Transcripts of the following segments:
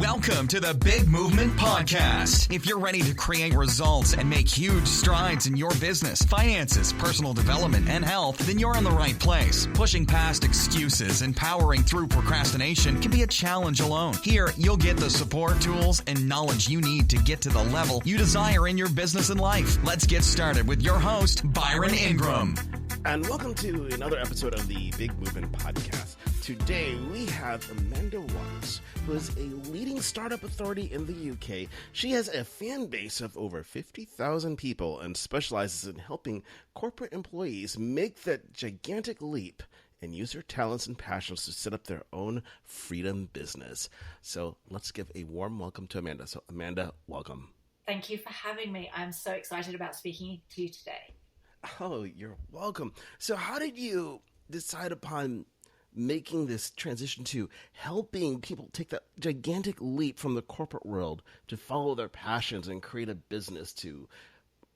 Welcome to the Big Movement Podcast. If you're ready to create results and make huge strides in your business, finances, personal development, and health, then you're in the right place. Pushing past excuses and powering through procrastination can be a challenge alone. Here, you'll get the support, tools, and knowledge you need to get to the level you desire in your business and life. Let's get started with your host, Byron Ingram. And welcome to another episode of the Big Movement Podcast. Today, we have Amanda Watts, who is a leading startup authority in the UK. She has a fan base of over 50,000 people and specializes in helping corporate employees make that gigantic leap and use their talents and passions to set up their own freedom business. So let's give a warm welcome to Amanda. So Amanda, welcome. Thank you for having me. I'm so excited about speaking to you today. Oh, you're welcome. So how did you decide upon making this transition to helping people take that gigantic leap from the corporate world to follow their passions and create a business to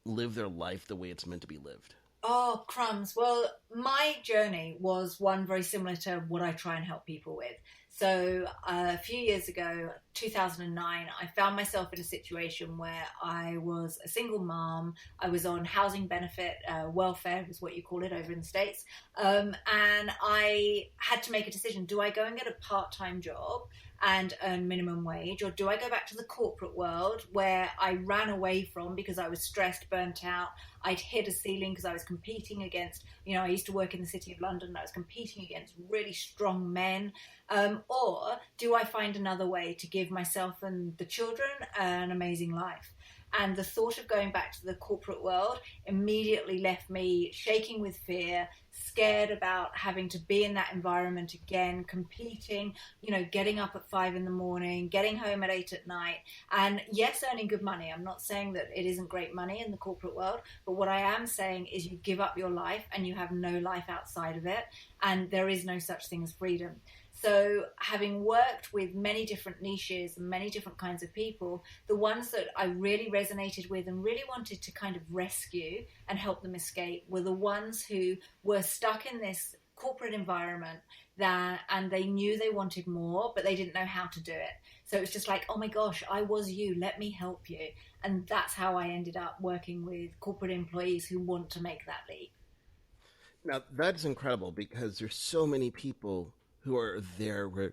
live their life the way it's meant to be lived? Oh, crumbs. Well, my journey was one very similar to what I try and help people with. So a few years ago, 2009, I found myself in a situation where I was a single mom. I was on housing benefit, welfare was what you call it over in the States. And I had to make a decision. Do I go and get a part-time job and earn minimum wage, or do I go back to the corporate world where I ran away from because I was stressed, burnt out? I'd hit a ceiling because I was competing against, I used to work in the City of London. I was competing against really strong men. Or do I find another way to give myself and the children an amazing life? And the thought of going back to the corporate world immediately left me shaking with fear, scared about having to be in that environment again, competing, getting up at 5 a.m, getting home at 8 p.m. And yes, earning good money. I'm not saying that it isn't great money in the corporate world, but what I am saying is you give up your life and you have no life outside of it. And there is no such thing as freedom. So having worked with many different niches and many different kinds of people, the ones that I really resonated with and really wanted to kind of rescue and help them escape were the ones who were stuck in this corporate environment and they knew they wanted more, but they didn't know how to do it. So it was just like, oh my gosh, I was you, let me help you. And that's how I ended up working with corporate employees who want to make that leap. Now, that's incredible because there's so many people who are there where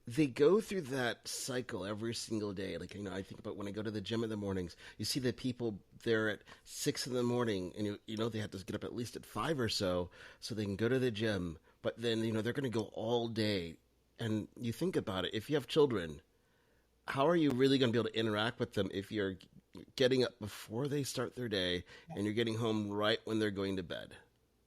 they go through that cycle every single day. Like, I think about when I go to the gym in the mornings, you see the people there at 6 a.m, and they have to get up at least at 5 or so they can go to the gym. But then, they're going to go all day. And you think about it, if you have children, how are you really going to be able to interact with them if you're getting up before they start their day and you're getting home right when they're going to bed?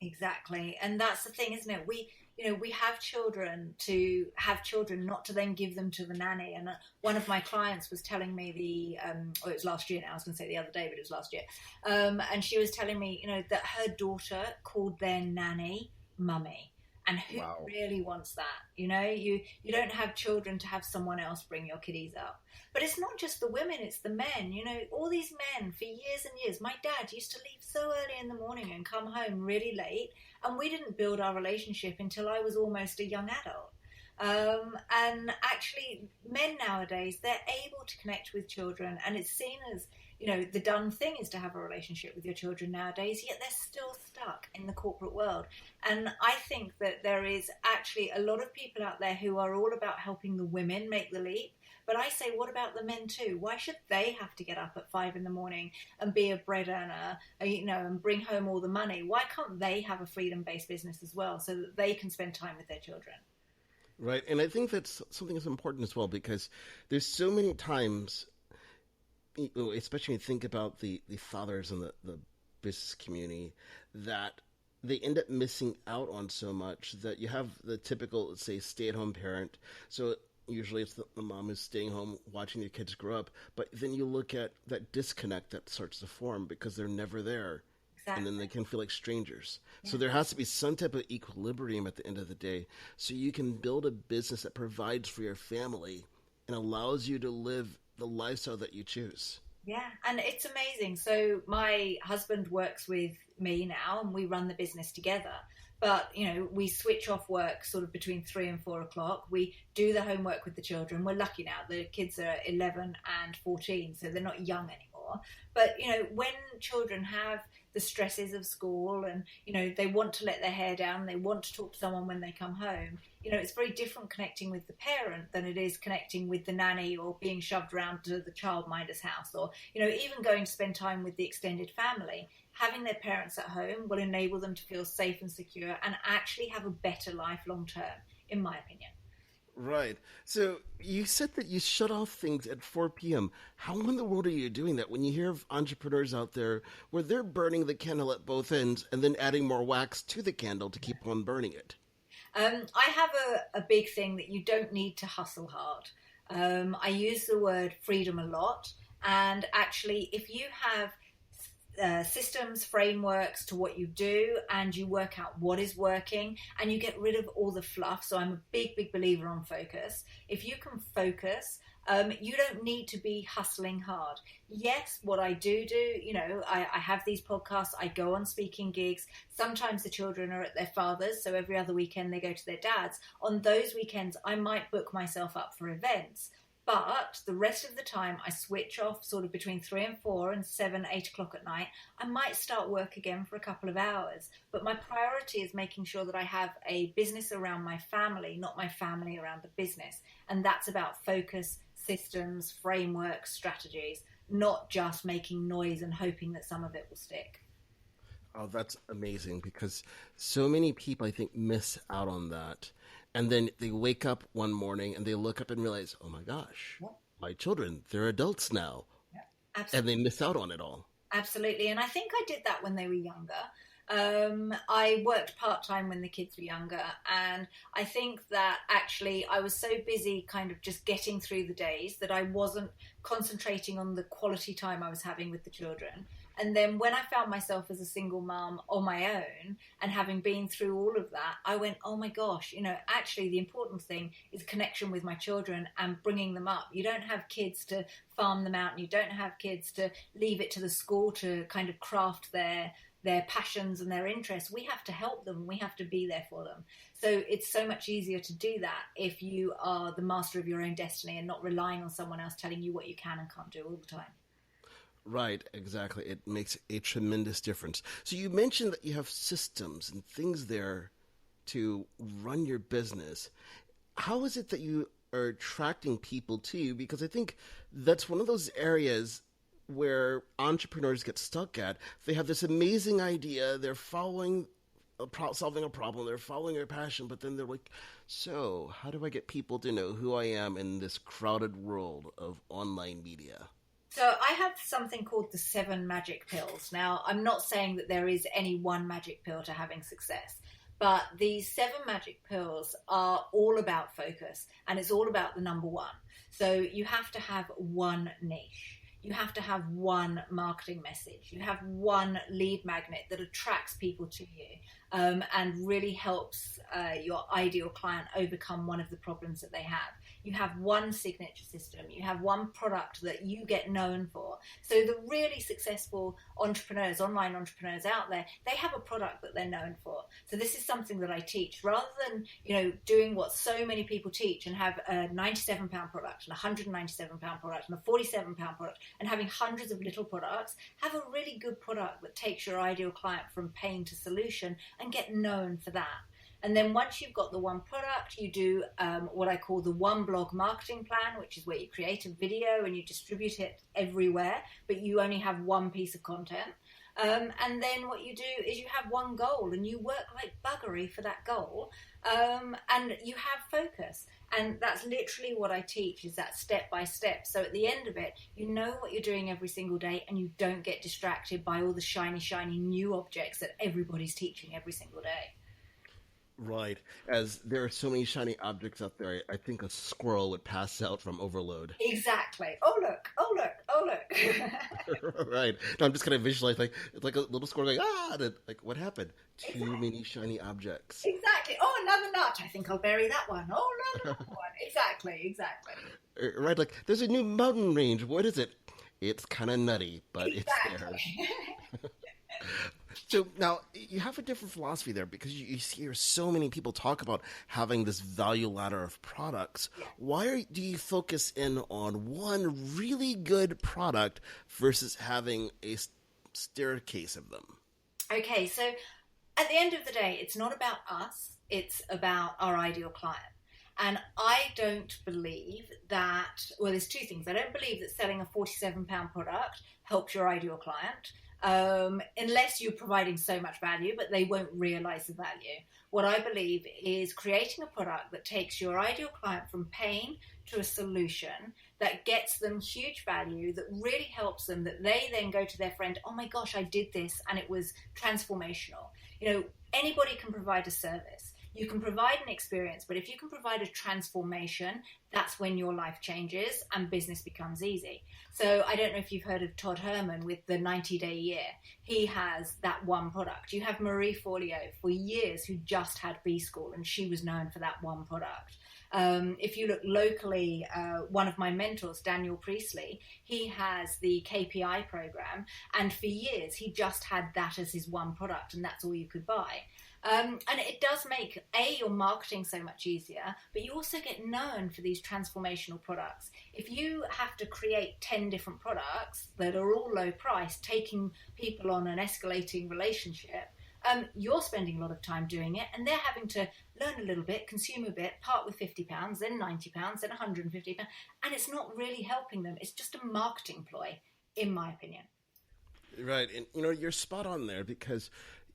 Exactly. And that's the thing, isn't it? We have children to have children, not to then give them to the nanny. And one of my clients was telling me it was last year now, I was going to say the other day, but it was last year. And she was telling me, that her daughter called their nanny mummy. And who really wants that? You don't have children to have someone else bring your kiddies up. But it's not just the women, it's the men. All these men for years and years. My dad used to leave so early in the morning and come home really late. And we didn't build our relationship until I was almost a young adult. And actually, men nowadays, they're able to connect with children. And it's seen as, the done thing is to have a relationship with your children nowadays, yet they're still stuck in the corporate world. And I think that there is actually a lot of people out there who are all about helping the women make the leap. But I say, what about the men too? Why should they have to get up at 5 a.m. and be a bread earner, and bring home all the money? Why can't they have a freedom-based business as well so that they can spend time with their children? Right. And I think that's something that's important as well, because there's so many times, especially when you think about the fathers in the business community, that they end up missing out on so much that you have the typical, let's say, stay-at-home parent. So usually it's the mom who's staying home watching their kids grow up. But then you look at that disconnect that starts to form because they're never there. Exactly. And then they can feel like strangers. Yeah. So there has to be some type of equilibrium at the end of the day so you can build a business that provides for your family and allows you to live the lifestyle that you choose. Yeah, and it's amazing. So my husband works with me now and we run the business together. But, we switch off work sort of between 3 and 4 o'clock. We do the homework with the children. We're lucky now. The kids are 11 and 14, so they're not young anymore. But, when children have the stresses of school and, they want to let their hair down, they want to talk to someone when they come home, it's very different connecting with the parent than it is connecting with the nanny or being shoved around to the childminder's house or, even going to spend time with the extended family. Having their parents at home will enable them to feel safe and secure and actually have a better life long term, in my opinion. Right. So you said that you shut off things at 4 p.m. How in the world are you doing that when you hear of entrepreneurs out there where they're burning the candle at both ends and then adding more wax to the candle to keep on burning it? I have a big thing that you don't need to hustle hard. I use the word freedom a lot. And actually, if you have systems, frameworks to what you do, and you work out what is working, and you get rid of all the fluff. So I'm a big believer on focus. If you can focus, you don't need to be hustling hard. Yes, what I do, I have these podcasts, I go on speaking gigs. Sometimes the children are at their father's, so every other weekend they go to their dad's. On those weekends, I might book myself up for events. But the rest of the time, I switch off sort of between 3 and 4 and 7, 8 o'clock at night. I might start work again for a couple of hours. But my priority is making sure that I have a business around my family, not my family around the business. And that's about focus, systems, frameworks, strategies, not just making noise and hoping that some of it will stick. Oh, that's amazing because so many people, I think, miss out on that. And then they wake up one morning and they look up and realize, oh my gosh, my children, they're adults now. Yeah, absolutely. And they miss out on it all. Absolutely. And I think I did that when they were younger. I worked part-time when the kids were younger. And I think that actually I was so busy kind of just getting through the days that I wasn't concentrating on the quality time I was having with the children. And then when I found myself as a single mom on my own and having been through all of that, I went, oh my gosh, actually the important thing is connection with my children and bringing them up. You don't have kids to farm them out and you don't have kids to leave it to the school to kind of craft their passions and their interests. We have to help them. We have to be there for them. So it's so much easier to do that if you are the master of your own destiny and not relying on someone else telling you what you can and can't do all the time. Right, exactly. It makes a tremendous difference. So you mentioned that you have systems and things there to run your business. How is it that you are attracting people to you? Because I think that's one of those areas where entrepreneurs get stuck at. They have this amazing idea, they're solving a problem, they're following their passion, but then they're like, so how do I get people to know who I am in this crowded world of online media? So I have something called the 7 magic pills. Now, I'm not saying that there is any one magic pill to having success, but these 7 magic pills are all about focus, and it's all about the number one. So you have to have one niche. You have to have one marketing message. You have one lead magnet that attracts people to you and really helps your ideal client overcome one of the problems that they have. You have one signature system. You have one product that you get known for. So the really successful entrepreneurs, online entrepreneurs out there, they have a product that they're known for. So this is something that I teach. Rather than, doing what so many people teach and have a £97 product and a £197 product and a £47 product and having hundreds of little products, have a really good product that takes your ideal client from pain to solution and get known for that. And then once you've got the one product, you do what I call the one blog marketing plan, which is where you create a video and you distribute it everywhere, but you only have one piece of content. And then what you do is you have one goal and you work like buggery for that goal. And you have focus. And that's literally what I teach, is that step by step. So at the end of it, you know what you're doing every single day and you don't get distracted by all the shiny new objects that everybody's teaching every single day. Right. As there are so many shiny objects out there, I think a squirrel would pass out from overload. Exactly. Oh, look. Right. No, I'm just kind of visualizing, like a little squirrel going, like, what happened? Too many shiny objects. Exactly. Oh, another nut. I think I'll bury that one. Oh, another one. Exactly. Right. Like, there's a new mountain range. What is it? It's kind of nutty, but It's there. So now you have a different philosophy there because you hear so many people talk about having this value ladder of products. Yeah. Why do you focus in on one really good product versus having a staircase of them? Okay, so at the end of the day, it's not about us, it's about our ideal client. And I don't believe that, well, there's two things. I don't believe that selling a £47 product helps your ideal client, unless you're providing so much value, but they won't realize the value. What I believe is creating a product that takes your ideal client from pain to a solution that gets them huge value, that really helps them, that they then go to their friend, oh my gosh, I did this and it was transformational. Anybody can provide a service. You can provide an experience, but if you can provide a transformation, that's when your life changes and business becomes easy. So I don't know if you've heard of Todd Herman with the 90-day year. He has that one product. You have Marie Forleo for years who just had B School, and she was known for that one product. If you look locally, one of my mentors, Daniel Priestley, he has the KPI program, and for years he just had that as his one product, and that's all you could buy. And it does make, your marketing so much easier, but you also get known for these transformational products. If you have to create 10 different products that are all low price, taking people on an escalating relationship, you're spending a lot of time doing it, and they're having to learn a little bit, consume a bit, part with £50, then £90, then £150, and it's not really helping them. It's just a marketing ploy, in my opinion. Right, and you're spot on there because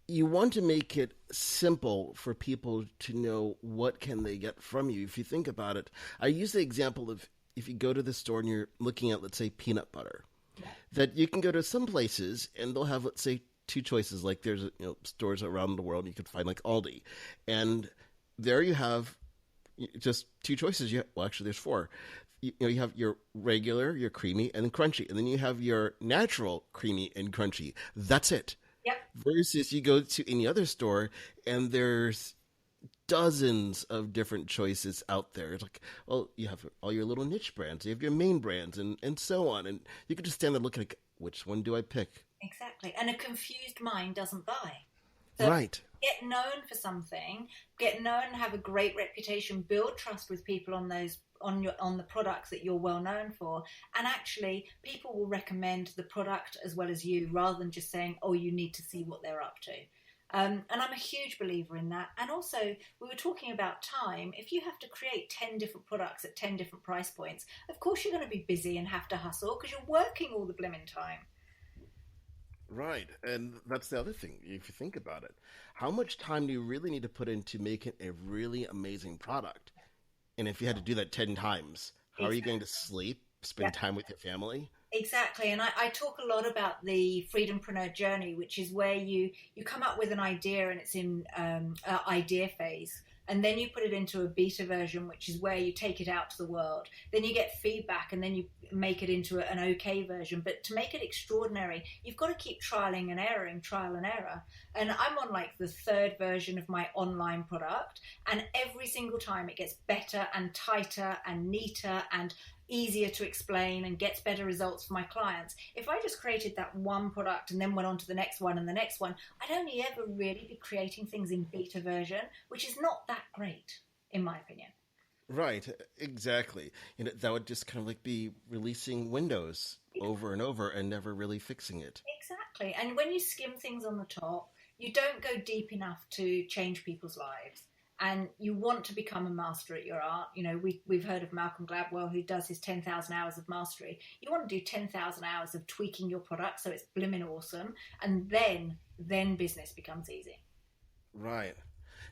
you want to make it simple for people to know what can they get from you. If you think about it, I use the example of if you go to the store and you're looking at, let's say, peanut butter, that you can go to some places and they'll have, let's say, two choices. Like there's stores around the world you could find like Aldi, and there you have just two choices. Actually, there's four. You have your regular, your creamy, and then crunchy, and then you have your natural creamy and crunchy. That's it. Yep. Versus you go to any other store and there's dozens of different choices out there. It's like, well, you have all your little niche brands, you have your main brands, and so on. And you can just stand there looking like, which one do I pick? Exactly. And a confused mind doesn't buy. So right. Get known for something, get known, have a great reputation, build trust with people on the products that you're well known for, and actually people will recommend the product as well as you, rather than just saying, oh, you need to see what they're up to. And I'm a huge believer in that. And also, we were talking about time. If you have to create 10 different products at 10 different price points, of course you're going to be busy and have to hustle because you're working all the blimmin' time. Right, and that's the other thing, if you think about it. How much time do you really need to put into making a really amazing product? And if you had to do that 10 times, how are you going to sleep, spend time with your family? Exactly, and I talk a lot about the freedompreneur journey, which is where you come up with an idea and it's in idea phase. And then you put it into a beta version, which is where you take it out to the world. Then you get feedback, and then you make it into an okay version. But to make it extraordinary, you've got to keep trial and error. And I'm on like the third version of my online product, and every single time it gets better and tighter and neater and easier to explain and gets better results for my clients. If I just created that one product and then went on to the next one and the next one, I'd only ever really be creating things in beta version, which is not that great, in my opinion. Right, exactly. That would just kind of like be releasing Windows over and over and never really fixing it. Exactly. And when you skim things on the top, you don't go deep enough to change people's lives. And you want to become a master at your art. We've heard of Malcolm Gladwell, who does his 10,000 hours of mastery. You want to do 10,000 hours of tweaking your product so it's blimmin' awesome, and then business becomes easy. Right.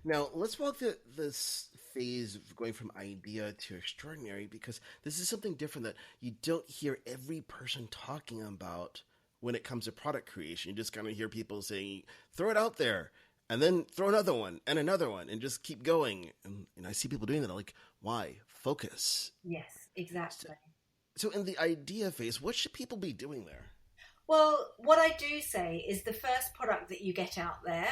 Now, let's walk this phase of going from idea to extraordinary, because this is something different that you don't hear every person talking about when it comes to product creation. You just kind of hear people saying, throw it out there. And then throw another one, and just keep going. And I see people doing that. I'm like, why? Focus. Yes, exactly. So in the idea phase, what should people be doing there? Well, what I do say is the first product that you get out there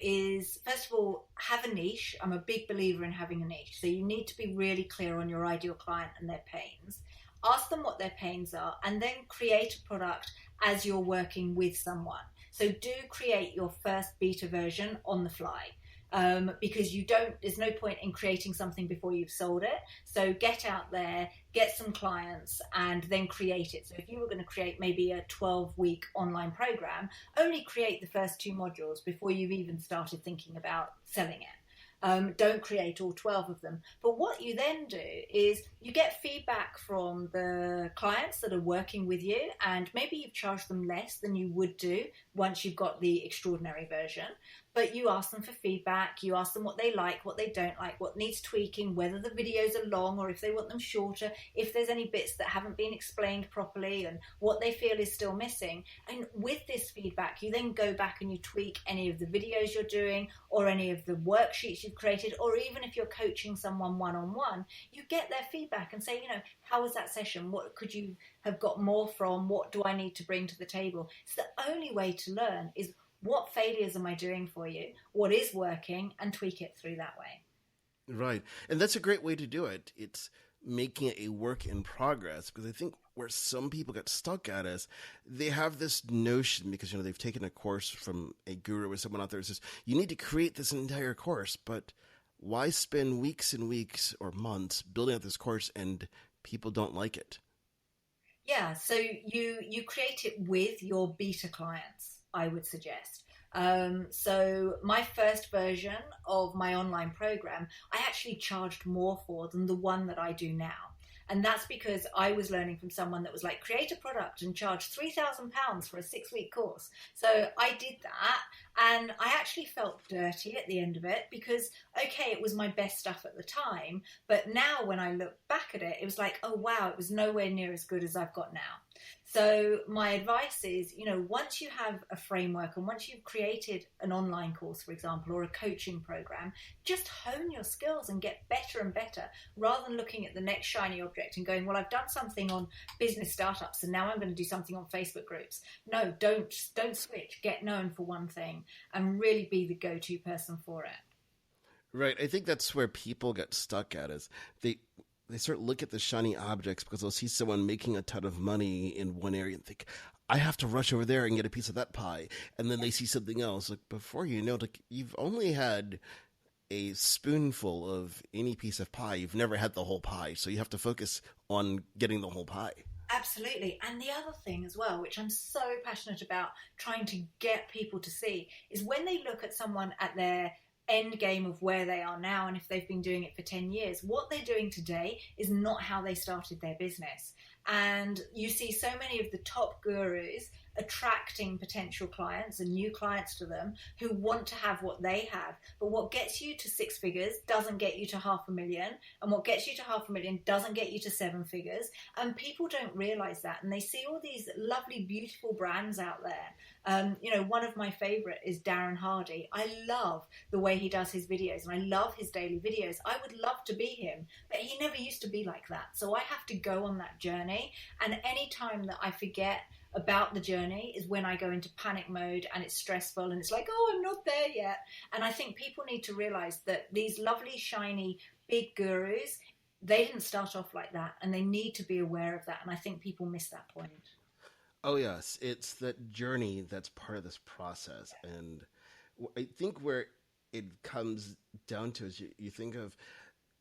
is, first of all, have a niche. I'm a big believer in having a niche. So you need to be really clear on your ideal client and their pains. Ask them what their pains are, and then create a product as you're working with someone. So do create your first beta version on the fly. Because there's no point in creating something before you've sold it. So get out there, get some clients, and then create it. So if you were going to create maybe a 12-week online program, only create the first 2 modules before you've even started thinking about selling it. Don't create all 12 of them. But what you then do is you get feedback from the clients that are working with you, and maybe you've charged them less than you would do once you've got the extraordinary version. But you ask them for feedback, you ask them what they like, what they don't like, what needs tweaking, whether the videos are long or if they want them shorter, if there's any bits that haven't been explained properly and what they feel is still missing. And with this feedback, you then go back and you tweak any of the videos you're doing or any of the worksheets you've created, or even if you're coaching someone one-on-one, you get their feedback and say, how was that session? What could you have got more from? What do I need to bring to the table? It's the only way to learn is what failures am I doing for you? What is working? And tweak it through that way. Right. And that's a great way to do it. It's making it a work in progress, because I think where some people get stuck at is they have this notion because, they've taken a course from a guru or someone out there who says, you need to create this entire course, but why spend weeks and weeks or months building out this course and people don't like it? Yeah. So you create it with your beta clients, I would suggest. So my first version of my online program, I actually charged more for than the one that I do now. And that's because I was learning from someone that was like, create a product and charge £3,000 for a 6-week course. So I did that, and I actually felt dirty at the end of it because, okay, it was my best stuff at the time. But now when I look back at it, it was like, oh, wow, it was nowhere near as good as I've got now. So my advice is, once you have a framework and once you've created an online course, for example, or a coaching program, just hone your skills and get better and better rather than looking at the next shiny object and going, well, I've done something on business startups and now I'm going to do something on Facebook groups. No, don't switch. Get known for one thing and really be the go-to person for it. Right. I think that's where people get stuck at is they sort of look at the shiny objects because they'll see someone making a ton of money in one area and think, I have to rush over there and get a piece of that pie. And then they see something else. Like before you know, you've only had a spoonful of any piece of pie. You've never had the whole pie. So you have to focus on getting the whole pie. Absolutely. And the other thing as well, which I'm so passionate about trying to get people to see, is when they look at someone at their end game of where they are now, and if they've been doing it for 10 years, what they're doing today is not how they started their business. And you see so many of the top gurus attracting potential clients and new clients to them who want to have what they have. But what gets you to 6 figures doesn't get you to 500,000, and what gets you to 500,000 doesn't get you to 7 figures. And people don't realize that, and they see all these lovely, beautiful brands out there. One of my favorite is Darren Hardy. I love the way he does his videos, and I love his daily videos. I would love to be him, but he never used to be like that. So I have to go on that journey, and any time that I forget about the journey is when I go into panic mode and it's stressful and it's like, oh, I'm not there yet. And I think people need to realize that these lovely, shiny, big gurus, they didn't start off like that, and they need to be aware of that. And I think people miss that point. Oh, yes. It's that journey that's part of this process. And I think where it comes down to is you think of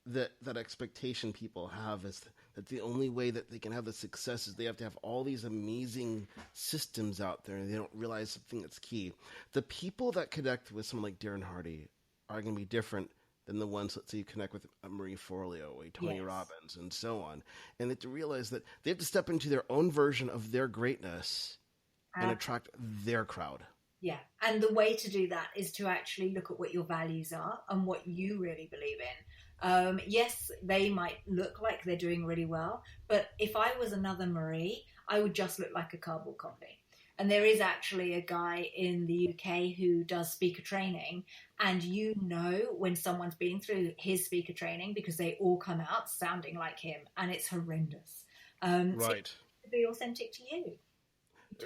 that expectation people have is that the only way that they can have the success is they have to have all these amazing systems out there, and they don't realize something that's key. The people that connect with someone like Darren Hardy are going to be different than the ones, let's say, you connect with a Marie Forleo, a Tony Robbins, and so on. And they have to realize that they have to step into their own version of their greatness and attract their crowd. Yeah. And the way to do that is to actually look at what your values are and what you really believe in. Yes, they might look like they're doing really well, but if I was another Marie, I would just look like a cardboard copy. And there is actually a guy in the UK who does speaker training, and you know when someone's been through his speaker training because they all come out sounding like him, and it's horrendous. Right. So to be authentic to you.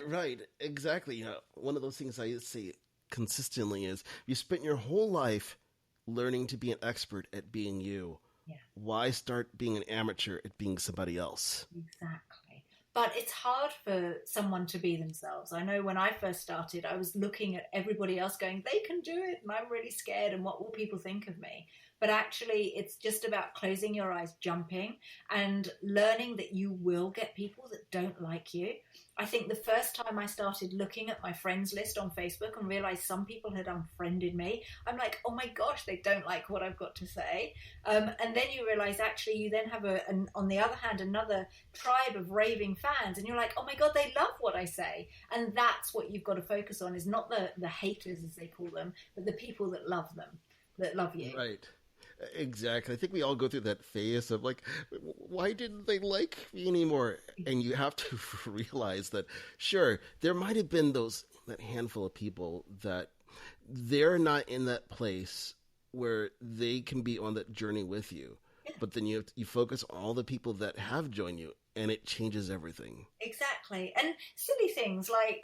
Right, exactly. One of those things I say consistently is you spent your whole life learning to be an expert at being you. Yeah. Why start being an amateur at being somebody else? Exactly. But it's hard for someone to be themselves. I know when I first started, I was looking at everybody else going, they can do it, and I'm really scared, and what will people think of me? But actually, it's just about closing your eyes, jumping, and learning that you will get people that don't like you. I think the first time I started looking at my friends list on Facebook and realized some people had unfriended me, I'm like, oh my gosh, they don't like what I've got to say. And then you realize actually you then have, on the other hand, another tribe of raving fans. And you're like, oh my God, they love what I say. And that's what you've got to focus on, is not the haters, as they call them, but the people that love them, that love you. Right. Exactly. I think we all go through that phase of like, why didn't they like me anymore? And you have to realize that, sure, there might have been that handful of people that they're not in that place where they can be on that journey with you. But then you focus on all the people that have joined you, and it changes everything. Exactly. And silly things like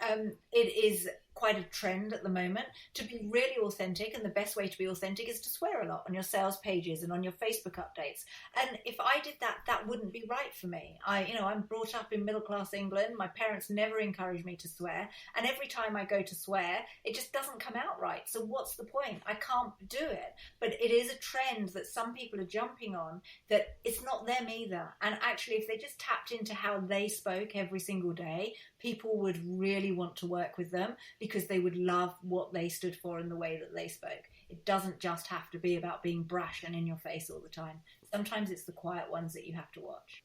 it is quite a trend at the moment to be really authentic, and the best way to be authentic is to swear a lot on your sales pages and on your Facebook updates. And if I did that, that wouldn't be right for me. I'm brought up in middle class England. My parents never encouraged me to swear, and every time I go to swear, it just doesn't come out right. So what's the point? I can't do it. But it is a trend that some people are jumping on, that it's not them either. And actually, if they just tapped into how they spoke every single day, people would really want to work with them, because they would love what they stood for and the way that they spoke. It doesn't just have to be about being brash and in your face all the time. Sometimes it's the quiet ones that you have to watch.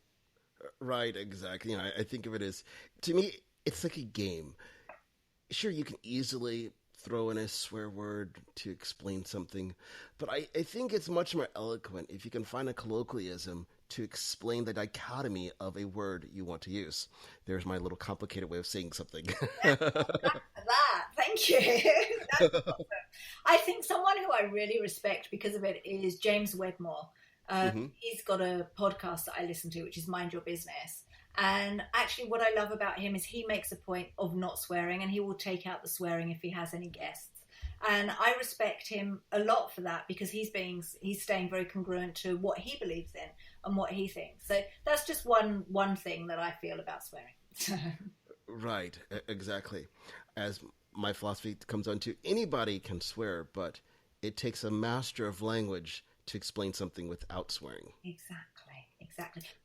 Right, exactly. I think of it as, to me, it's like a game. Sure, you can easily throw in a swear word to explain something, but I think it's much more eloquent if you can find a colloquialism to explain the dichotomy of a word you want to use. There's my little complicated way of saying something. Thank you. That's awesome. I think someone who I really respect because of it is James Wedmore. He's got a podcast that I listen to, which is Mind Your Business. And actually what I love about him is he makes a point of not swearing, and he will take out the swearing if he has any guests. And I respect him a lot for that, because he's staying very congruent to what he believes in and what he thinks. So that's just one thing that I feel about swearing. Right, exactly. As my philosophy comes on to, anybody can swear, but it takes a master of language to explain something without swearing. Exactly.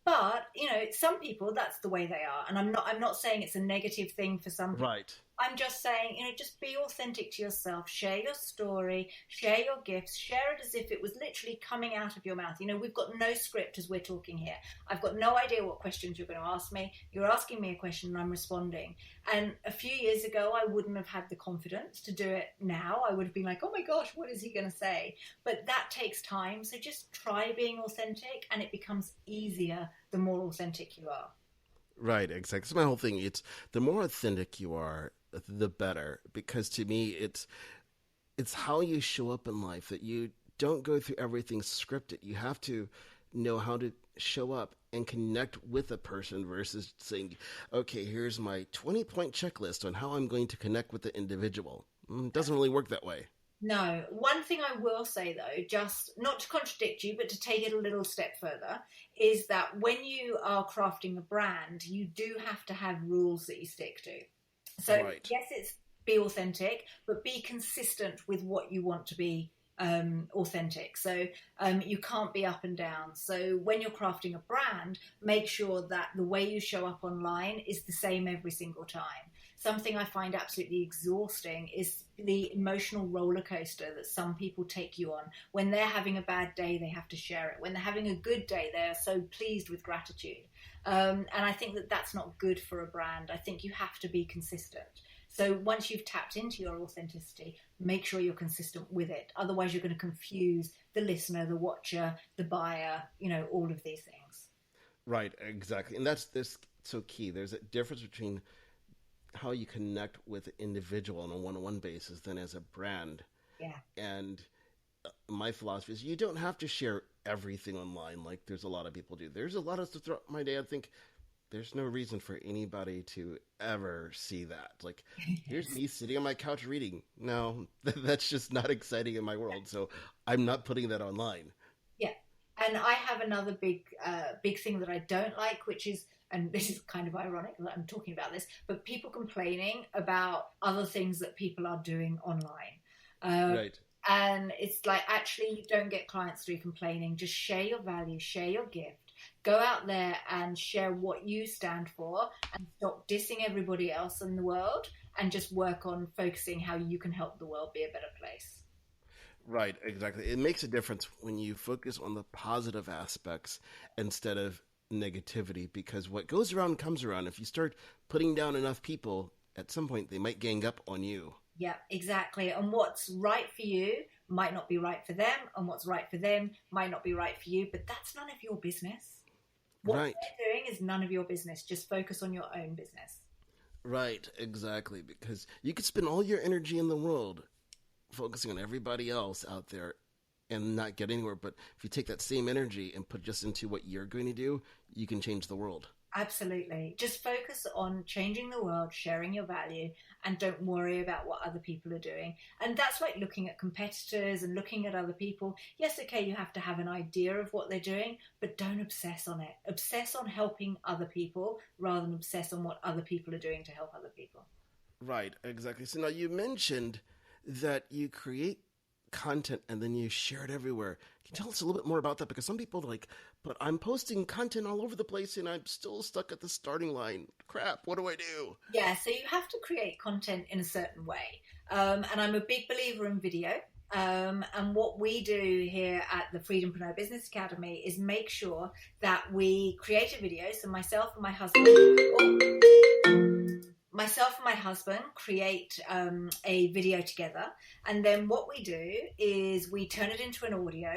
But, some people, that's the way they are. And I'm not saying it's a negative thing for some people. Right. I'm just saying, just be authentic to yourself. Share your story, share your gifts, share it as if it was literally coming out of your mouth. We've got no script as we're talking here. I've got no idea what questions you're going to ask me. You're asking me a question and I'm responding. And a few years ago, I wouldn't have had the confidence to do it now. I would have been like, oh my gosh, what is he going to say? But that takes time. So just try being authentic, and it becomes easier the more authentic you are. Right, exactly. That's my whole thing. It's the more authentic you are, the better, because to me it's how you show up in life, that you don't go through everything scripted. You have to know how to show up and connect with a person versus saying, okay, here's my 20-point checklist on how I'm going to connect with the individual. It doesn't really work that way. No. One thing I will say, though, just not to contradict you, but to take it a little step further, is that when you are crafting a brand, you do have to have rules that you stick to. So, right. Yes, it's be authentic, but be consistent with what you want to be authentic. So you can't be up and down. So when you're crafting a brand, make sure that the way you show up online is the same every single time. Something I find absolutely exhausting is the emotional roller coaster that some people take you on. When they're having a bad day, they have to share it. When they're having a good day, they're so pleased with gratitude. And I think that that's not good for a brand. I think you have to be consistent. So once you've tapped into your authenticity, make sure you're consistent with it. Otherwise, you're going to confuse the listener, the watcher, the buyer, all of these things. Right, exactly. And that's so key. There's a difference between how you connect with an individual on a one-on-one basis than as a brand. Yeah. And my philosophy is you don't have to share everything online like there's a lot of people do. There's a lot of stuff throughout my day I think there's no reason for anybody to ever see that. Like, here's me sitting on my couch reading. No, that's just not exciting in my world. So I'm not putting that online. Yeah. And I have another big thing that I don't like, which is, and this is kind of ironic that I'm talking about this, but people complaining about other things that people are doing online. Right. And it's like, actually, you don't get clients through complaining. Just share your value, share your gift, go out there and share what you stand for, and stop dissing everybody else in the world, and just work on focusing how you can help the world be a better place. Right, exactly. It makes a difference when you focus on the positive aspects instead of negativity, because what goes around comes around. If you start putting down enough people, at some point they might gang up on you. Yeah, exactly. And what's right for you might not be right for them, and what's right for them might not be right for you, but that's none of your business. What Right, they're doing is none of your business. Just focus on your own business. right, exactly. Because you could spend all your energy in the world focusing on everybody else out there and not get anywhere. But if you take that same energy and put just into what you're going to do, you can change the world. Absolutely. Just focus on changing the world, sharing your value, and don't worry about what other people are doing. And that's like looking at competitors and looking at other people. Yes, okay, you have to have an idea of what they're doing, but don't obsess on it. Obsess on helping other people rather than obsess on what other people are doing to help other people. Right, exactly. So now you mentioned that you create content and then you share it everywhere. Can you tell us a little bit more about that? Because some people are like, but I'm posting content all over the place and I'm still stuck at the starting line. Crap, what do I do? Yeah, so you have to create content in a certain way. And I'm a big believer in video. And what we do here at the Freedompreneur Business Academy is make sure that we create a video. So myself and my husband create a video together, and then what we do is we turn it into an audio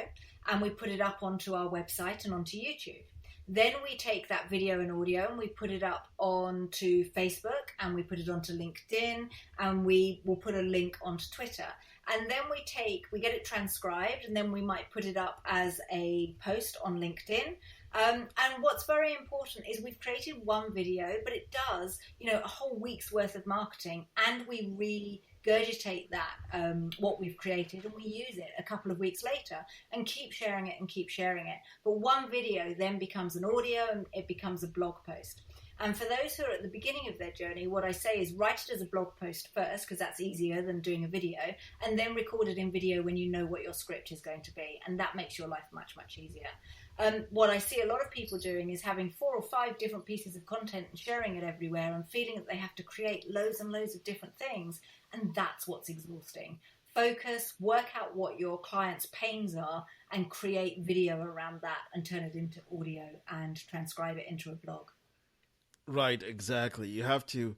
and we put it up onto our website and onto YouTube. Then we take that video and audio and we put it up onto Facebook, and we put it onto LinkedIn, and we will put a link onto Twitter. And then we get it transcribed, and then we might put it up as a post on LinkedIn. And what's very important is we've created one video, but it does, a whole week's worth of marketing, and we regurgitate that, what we've created, and we use it a couple of weeks later and keep sharing it and keep sharing it. But one video then becomes an audio and it becomes a blog post. And for those who are at the beginning of their journey, what I say is write it as a blog post first, because that's easier than doing a video, and then record it in video when you know what your script is going to be. And that makes your life much, much easier. What I see a lot of people doing is having 4 or 5 different pieces of content and sharing it everywhere, and feeling that they have to create loads and loads of different things. And that's what's exhausting. Focus, work out what your clients' pains are, and create video around that and turn it into audio and transcribe it into a blog. Right, exactly. You have to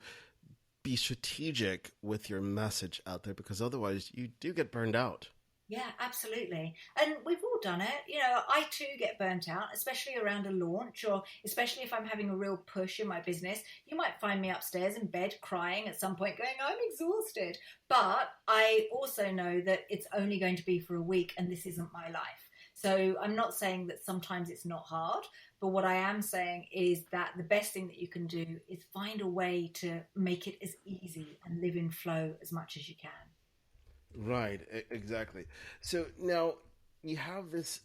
be strategic with your message out there, because otherwise you do get burned out. Yeah, absolutely. And we've all done it. I too get burnt out, especially around a launch, or especially if I'm having a real push in my business. You might find me upstairs in bed crying at some point going, I'm exhausted. But I also know that it's only going to be for a week, and this isn't my life. So I'm not saying that sometimes it's not hard, but what I am saying is that the best thing that you can do is find a way to make it as easy and live in flow as much as you can. Right, exactly. So now you have this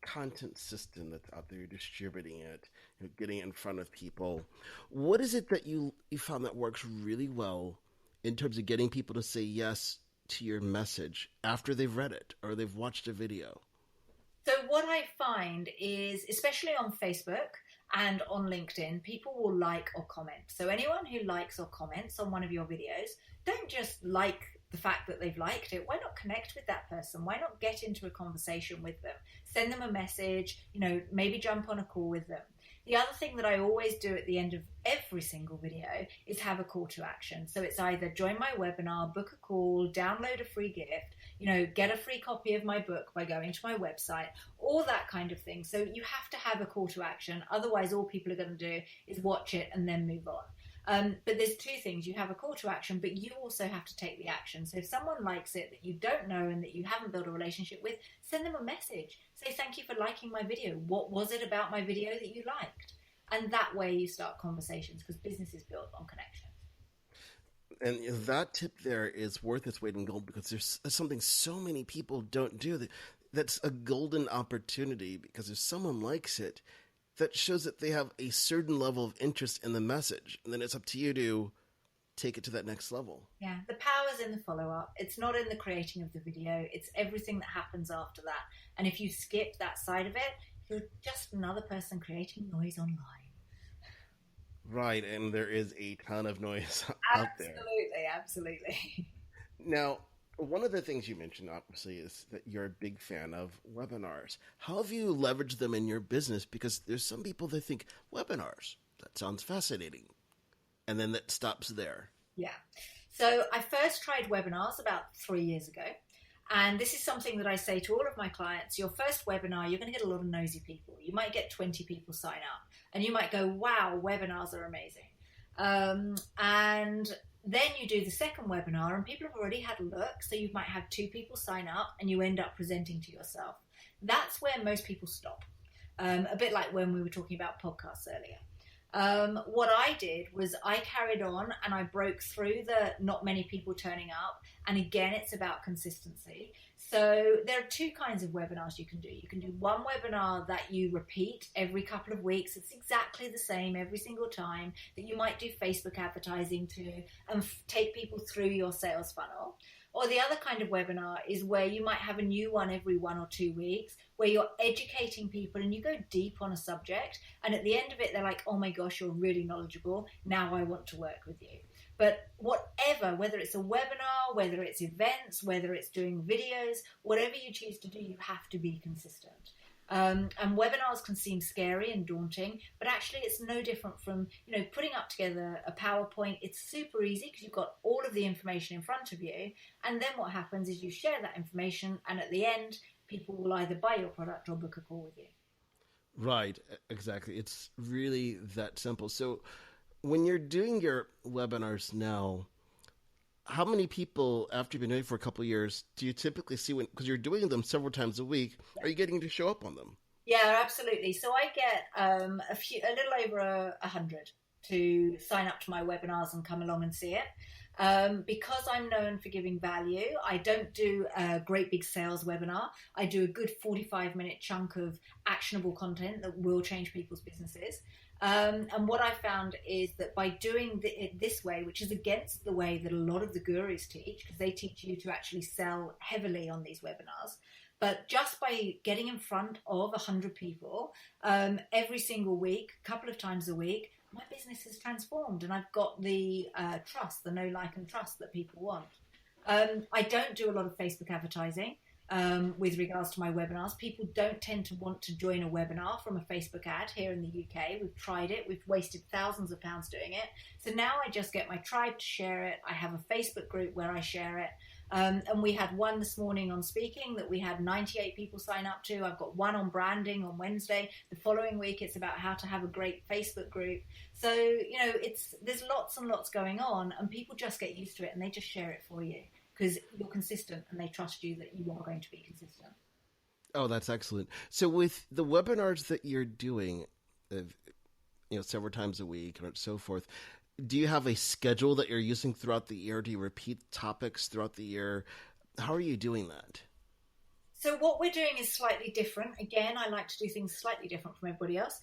content system that's out there, you're distributing it, getting it in front of people. What is it that you found that works really well in terms of getting people to say yes to your message after they've read it or they've watched a video? So what I find is, especially on Facebook and on LinkedIn, people will like or comment. So anyone who likes or comments on one of your videos, don't just like the fact that they've liked it. Why not connect with that person? Why not get into a conversation with them? Send them a message, maybe jump on a call with them. The other thing that I always do at the end of every single video is have a call to action. So it's either join my webinar, book a call, download a free gift, get a free copy of my book by going to my website, all that kind of thing. So you have to have a call to action. Otherwise, all people are going to do is watch it and then move on. But there's 2 things. You have a call to action, but you also have to take the action. So if someone likes it that you don't know and that you haven't built a relationship with, send them a message. Say, thank you for liking my video. What was it about my video that you liked? And that way you start conversations, because business is built on connection. And that tip there is worth its weight in gold, because there's something so many people don't do. That that's a golden opportunity, because if someone likes it, that shows that they have a certain level of interest in the message. And then it's up to you to take it to that next level. Yeah, the power's in the follow-up. It's not in the creating of the video. It's everything that happens after that. And if you skip that side of it, you're just another person creating noise online. Right, and there is a ton of noise out there. Absolutely. Now, one of the things you mentioned, obviously, is that you're a big fan of webinars. How have you leveraged them in your business? Because there's some people that think, webinars, that sounds fascinating. And then that stops there. Yeah. So I first tried webinars about 3 years ago. And this is something that I say to all of my clients. Your first webinar, you're going to get a lot of nosy people. You might get 20 people sign up. And you might go, wow, webinars are amazing. And then you do the second webinar and people have already had a look. So you might have 2 people sign up and you end up presenting to yourself. That's where most people stop. A bit like when we were talking about podcasts earlier. What I did was I carried on and I broke through the not many people turning up. And again, it's about consistency. So there are 2 kinds of webinars you can do. You can do one webinar that you repeat every couple of weeks. It's exactly the same every single time, that you might do Facebook advertising to and take people through your sales funnel. Or the other kind of webinar is where you might have a new one every 1 or 2 weeks, where you're educating people and you go deep on a subject. And at the end of it, they're like, oh my gosh, you're really knowledgeable. Now I want to work with you. But whatever, whether it's a webinar, whether it's events, whether it's doing videos, whatever you choose to do, you have to be consistent. And webinars can seem scary and daunting, but actually it's no different from, putting up together a PowerPoint. It's super easy because you've got all of the information in front of you. And then what happens is you share that information, and at the end, people will either buy your product or book a call with you. Right, exactly. It's really that simple. So when you're doing your webinars now, how many people, after you've been doing it for a couple of years, do you typically see because you're doing them several times a week, are you getting to show up on them? Yeah, absolutely. So I get a little over 100 to sign up to my webinars and come along and see it. Because I'm known for giving value, I don't do a great big sales webinar. I do a good 45-minute chunk of actionable content that will change people's businesses. And what I found is that by doing it this way, which is against the way that a lot of the gurus teach, because they teach you to actually sell heavily on these webinars, but just by getting in front of 100 people every single week, a couple of times a week, my business has transformed and I've got the trust, the know, like and trust that people want. I don't do a lot of Facebook advertising. With regards to my webinars, people don't tend to want to join a webinar from a Facebook ad here in the UK. We've tried it. We've wasted thousands of pounds doing it. So now I just get my tribe to share it. I have a Facebook group where I share it. And we had one this morning on speaking that we had 98 people sign up to. I've got one on branding on Wednesday. The following week, it's about how to have a great Facebook group. So, there's lots and lots going on, and people just get used to it and they just share it for you. Because you're consistent and they trust you that you are going to be consistent. Oh, that's excellent. So with the webinars that you're doing, several times a week and so forth, do you have a schedule that you're using throughout the year? Do you repeat topics throughout the year? How are you doing that? So what we're doing is slightly different. Again, I like to do things slightly different from everybody else.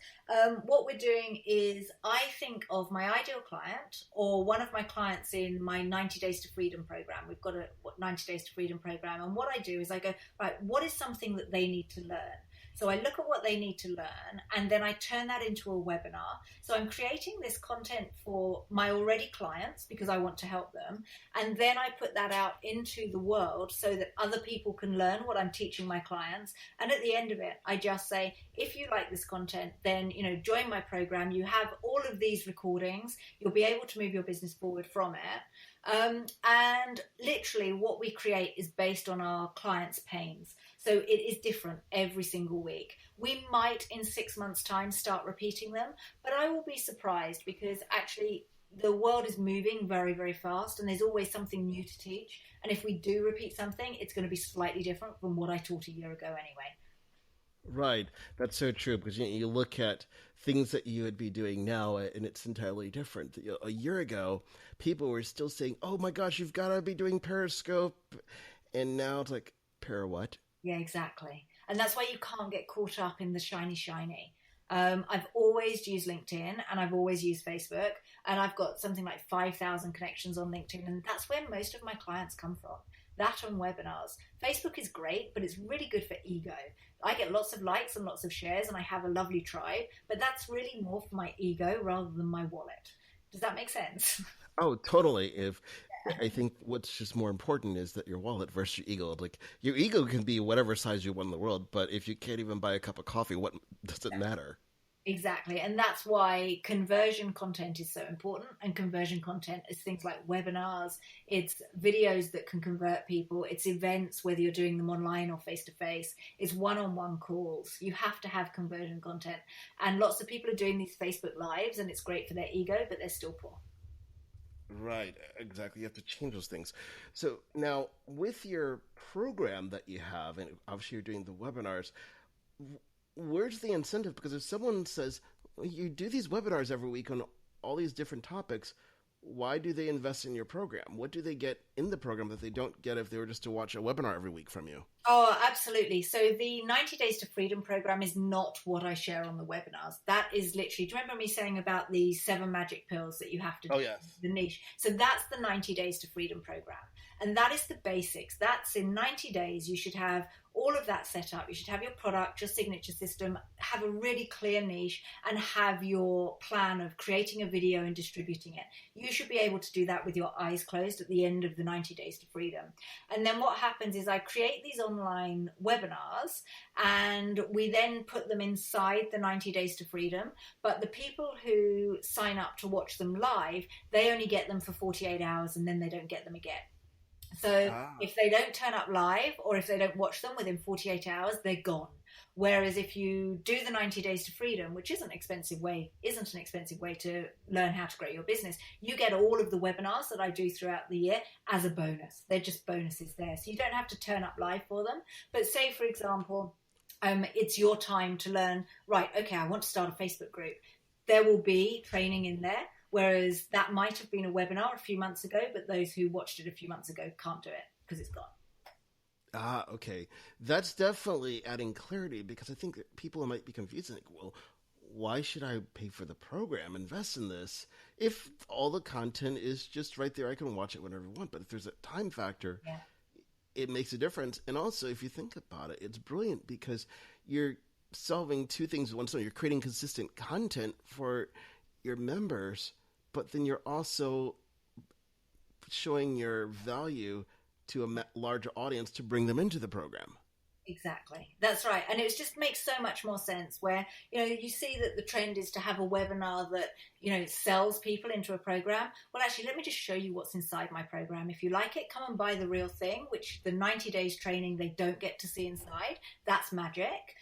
What we're doing is I think of my ideal client or one of my clients in my 90 Days to Freedom program. We've got a 90 Days to Freedom program. And what I do is I go, right, what is something that they need to learn? So I look at what they need to learn and then I turn that into a webinar. So I'm creating this content for my already clients because I want to help them. And then I put that out into the world so that other people can learn what I'm teaching my clients. And at the end of it, I just say, if you like this content, then, join my program. You have all of these recordings. You'll be able to move your business forward from it. And literally what we create is based on our clients' pains. So it is different every single week. We might in 6 months' time start repeating them, but I will be surprised because actually the world is moving very, very fast and there's always something new to teach. And if we do repeat something, it's going to be slightly different from what I taught a year ago anyway. Right. That's so true because you look at things that you would be doing now and it's entirely different. A year ago, people were still saying, oh my gosh, you've got to be doing Periscope. And now it's like, what? Yeah, exactly. And that's why you can't get caught up in the shiny. I've always used LinkedIn and I've always used Facebook, and I've got something like 5,000 connections on LinkedIn, and that's where most of my clients come from. That on webinars. Facebook is great, but it's really good for ego. I get lots of likes and lots of shares, and I have a lovely tribe, but that's really more for my ego rather than my wallet. Does that make sense? Oh, totally. I think what's just more important is that your wallet versus your ego. Like your ego can be whatever size you want in the world, but if you can't even buy a cup of coffee, what does it matter? Exactly. And that's why conversion content is so important. And conversion content is things like webinars, it's videos that can convert people, it's events, whether you're doing them online or face to face, it's one-on-one calls. You have to have conversion content. And lots of people are doing these Facebook Lives, and it's great for their ego, but they're still poor. Right, exactly. You have to change those things. So now, with your program that you have, and obviously you're doing the webinars, where's the incentive? Because if someone says, well, you do these webinars every week on all these different topics, why do they invest in your program? What do they get in the program that they don't get if they were just to watch a webinar every week from you? Oh, absolutely. So the 90 Days to Freedom program is not what I share on the webinars. That is literally, do you remember me saying about the 7 magic pills that you have to do? Oh, yes. The niche. So that's the 90 Days to Freedom program. And that is the basics. That's in 90 days, you should have all of that set up. You should have your product, your signature system, have a really clear niche, and have your plan of creating a video and distributing it. You should be able to do that with your eyes closed at the end of the 90 Days to Freedom. And then what happens is I create these online webinars, and we then put them inside the 90 Days to Freedom. But the people who sign up to watch them live, they only get them for 48 hours, and then they don't get them again. So if they don't turn up live, or if they don't watch them within 48 hours, they're gone. Whereas if you do the 90 Days to Freedom, which isn't an expensive way to learn how to grow your business, you get all of the webinars that I do throughout the year as a bonus. They're just bonuses there. So you don't have to turn up live for them. But say, for example, it's your time to learn, right, okay, I want to start a Facebook group. There will be training in there. Whereas that might have been a webinar a few months ago, but those who watched it a few months ago can't do it because it's gone. Okay. That's definitely adding clarity, because I think that people might be confused. Like, well, why should I pay for the program, invest in this, if all the content is just right there? I can watch it whenever I want. But if there's a time factor, it makes a difference. And also, if you think about it, it's brilliant because you're solving two things at once. So you're creating consistent content for your members, but then you're also showing your value to a larger audience to bring them into the program. Exactly. That's right. And it just makes so much more sense where, you see that the trend is to have a webinar that, sells people into a program. Well, actually, let me just show you what's inside my program. If you like it, come and buy the real thing, which the 90 days training, they don't get to see inside. That's magic.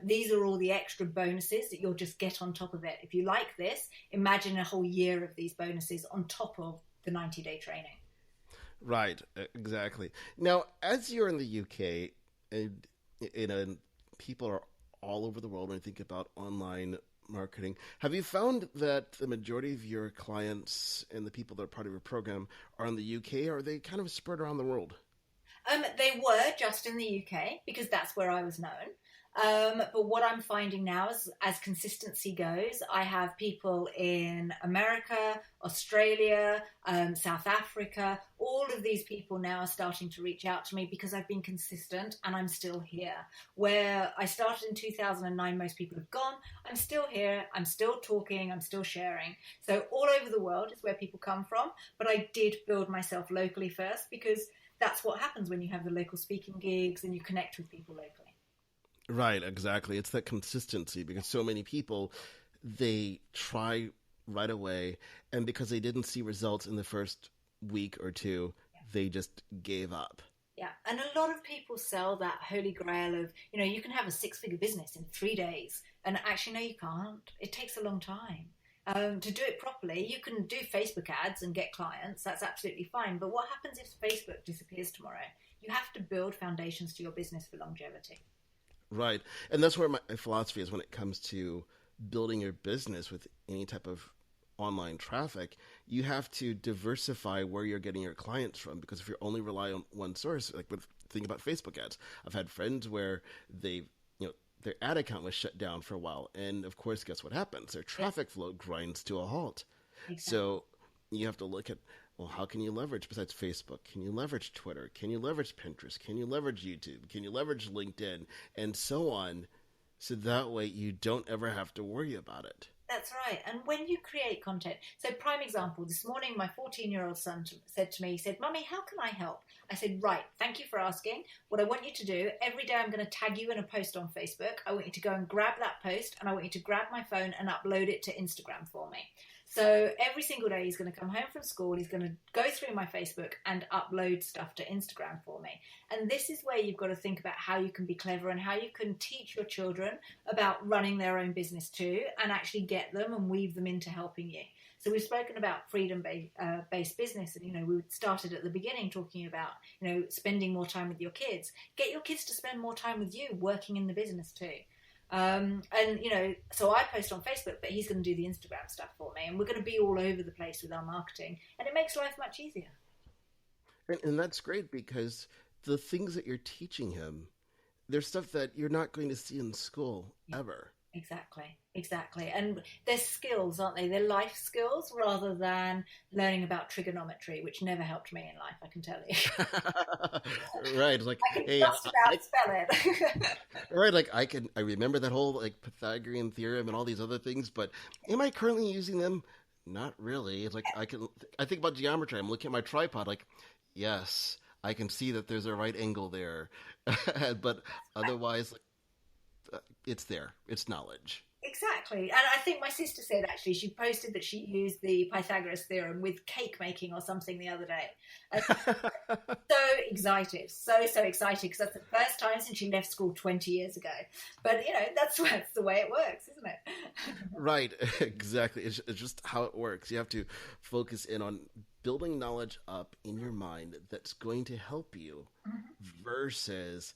These are all the extra bonuses that you'll just get on top of it. If you like this, imagine a whole year of these bonuses on top of the 90-day training. Right, exactly. Now, as you're in the UK, and people are all over the world when you think about online marketing, have you found that the majority of your clients and the people that are part of your program are in the UK, or are they kind of spread around the world? They were just in the UK because that's where I was known. But what I'm finding now is, as consistency goes, I have people in America, Australia, South Africa. All of these people now are starting to reach out to me because I've been consistent and I'm still here. Where I started in 2009, most people have gone. I'm still here. I'm still talking. I'm still sharing. So all over the world is where people come from. But I did build myself locally first, because that's what happens when you have the local speaking gigs and you connect with people locally. Right, exactly. It's that consistency, because so many people, they try right away, and because they didn't see results in the first week or two, they just gave up. Yeah, and a lot of people sell that holy grail of, you can have a 6-figure business in 3 days. And actually, no, you can't. It takes a long time. To do it properly, you can do Facebook ads and get clients. That's absolutely fine. But what happens if Facebook disappears tomorrow? You have to build foundations to your business for longevity. Right. And that's where my philosophy is when it comes to building your business with any type of online traffic. You have to diversify where you're getting your clients from, because if you only rely on one source, like think about Facebook ads. I've had friends where they've their ad account was shut down for a while. And of course, guess what happens? Their traffic flow grinds to a halt. Exactly. So you have to look at, well, how can you leverage besides Facebook? Can you leverage Twitter? Can you leverage Pinterest? Can you leverage YouTube? Can you leverage LinkedIn? And so on. So that way you don't ever have to worry about it. That's right. And when you create content, so prime example, this morning my 14-year-old son said to me, he said, "Mummy, how can I help?" I said, "Right, thank you for asking. What I want you to do, every day I'm going to tag you in a post on Facebook. I want you to go and grab that post, and I want you to grab my phone and upload it to Instagram for me." So every single day he's going to come home from school, he's going to go through my Facebook and upload stuff to Instagram for me. And this is where you've got to think about how you can be clever and how you can teach your children about running their own business too, and actually get them and weave them into helping you. So we've spoken about freedom-based business, and we started at the beginning talking about spending more time with your kids. Get your kids to spend more time with you, working in the business too. So I post on Facebook, but he's going to do the Instagram stuff for me, and we're going to be all over the place with our marketing, and it makes life much easier. And that's great, because the things that you're teaching him, they're stuff that you're not going to see in school ever. Exactly. And they're skills, aren't they? They're life skills rather than learning about trigonometry, which never helped me in life, I can tell you. Right. Like, I can just about spell it. Right. Like, I remember that whole Pythagorean theorem and all these other things, but am I currently using them? Not really. It's like, I think about geometry. I'm looking at my tripod, like, yes, I can see that there's a right angle there. But otherwise, it's there. It's knowledge. Exactly. And I think my sister said, actually, she posted that she used the Pythagoras theorem with cake making or something the other day. So excited, so excited, because that's the first time since she left school 20 years ago. But, that's the way it works, isn't it? Right, exactly. It's just how it works. You have to focus in on building knowledge up in your mind that's going to help you versus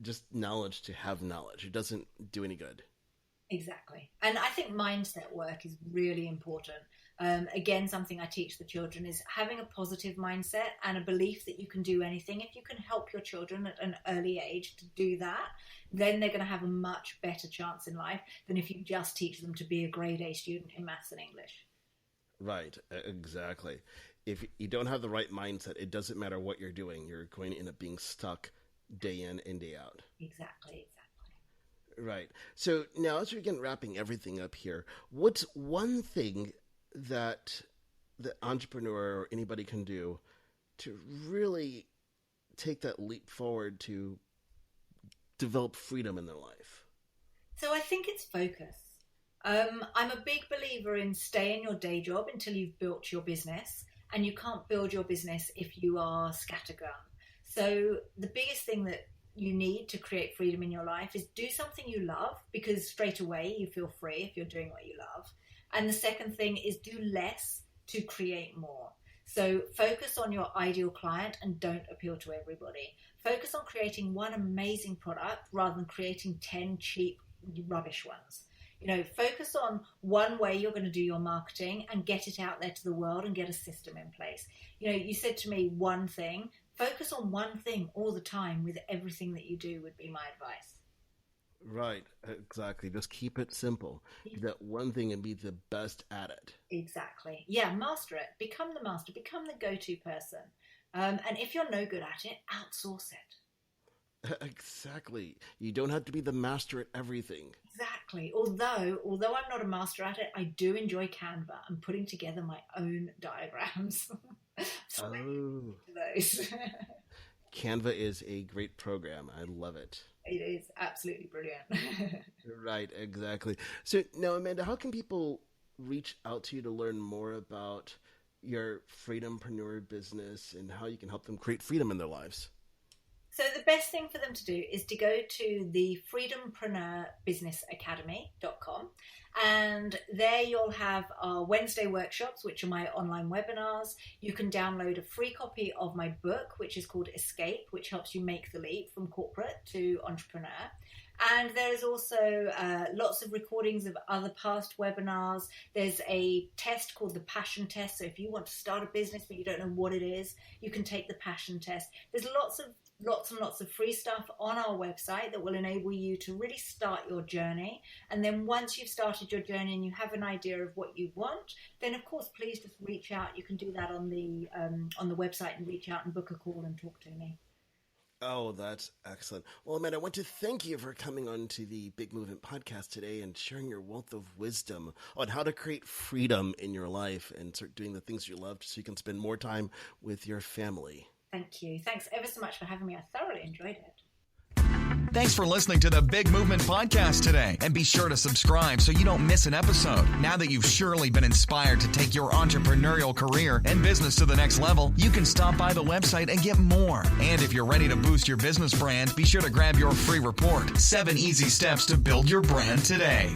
just knowledge to have knowledge. It doesn't do any good. Exactly. And I think mindset work is really important. Again, something I teach the children is having a positive mindset and a belief that you can do anything. If you can help your children at an early age to do that, then they're going to have a much better chance in life than if you just teach them to be a grade A student in maths and English. Right, exactly. If you don't have the right mindset, it doesn't matter what you're doing. You're going to end up being stuck day in and day out. Exactly. Right. So now, as we begin wrapping everything up here, what's one thing that the entrepreneur or anybody can do to really take that leap forward to develop freedom in their life? So I think it's focus. I'm a big believer in stay in your day job until you've built your business, and you can't build your business if you are scattergun. So the biggest thing that you need to create freedom in your life is do something you love, because straight away you feel free if you're doing what you love. And the second thing is do less to create more. So focus on your ideal client and don't appeal to everybody. Focus on creating one amazing product rather than creating 10 cheap rubbish ones. Focus on one way you're going to do your marketing and get it out there to the world and get a system in place. You said to me one thing. Focus on one thing all the time with everything that you do would be my advice. Right, exactly. Just keep it simple. Do that one thing and be the best at it. Exactly. Yeah, master it. Become the master. Become the go-to person. And if you're no good at it, outsource it. Exactly. You don't have to be the master at everything. Exactly. Although I'm not a master at it, I do enjoy Canva and putting together my own diagrams. Those. Canva is a great program. I love it. It is absolutely brilliant. Right, exactly. So now, Amanda, how can people reach out to you to learn more about your Freedompreneur business and how you can help them create freedom in their lives? So the best thing for them to do is to go to the freedompreneurbusinessacademy.com, and there you'll have our Wednesday workshops, which are my online webinars. You can download a free copy of my book, which is called Escape, which helps you make the leap from corporate to entrepreneur. And there's also lots of recordings of other past webinars. There's a test called the Passion Test. So if you want to start a business but you don't know what it is, you can take the Passion Test. There's lots and lots of free stuff on our website that will enable you to really start your journey. And then once you've started your journey and you have an idea of what you want, then of course, please just reach out. You can do that on the website and reach out and book a call and talk to me. Oh, that's excellent. Well, Amanda, I want to thank you for coming on to the Big Movement podcast today and sharing your wealth of wisdom on how to create freedom in your life and start doing the things you love so you can spend more time with your family. Thank you. Thanks ever so much for having me. I thoroughly enjoyed it. Thanks for listening to the Big Movement Podcast today. And be sure to subscribe so you don't miss an episode. Now that you've surely been inspired to take your entrepreneurial career and business to the next level, you can stop by the website and get more. And if you're ready to boost your business brand, be sure to grab your free report, 7 Easy Steps to Build Your Brand Today.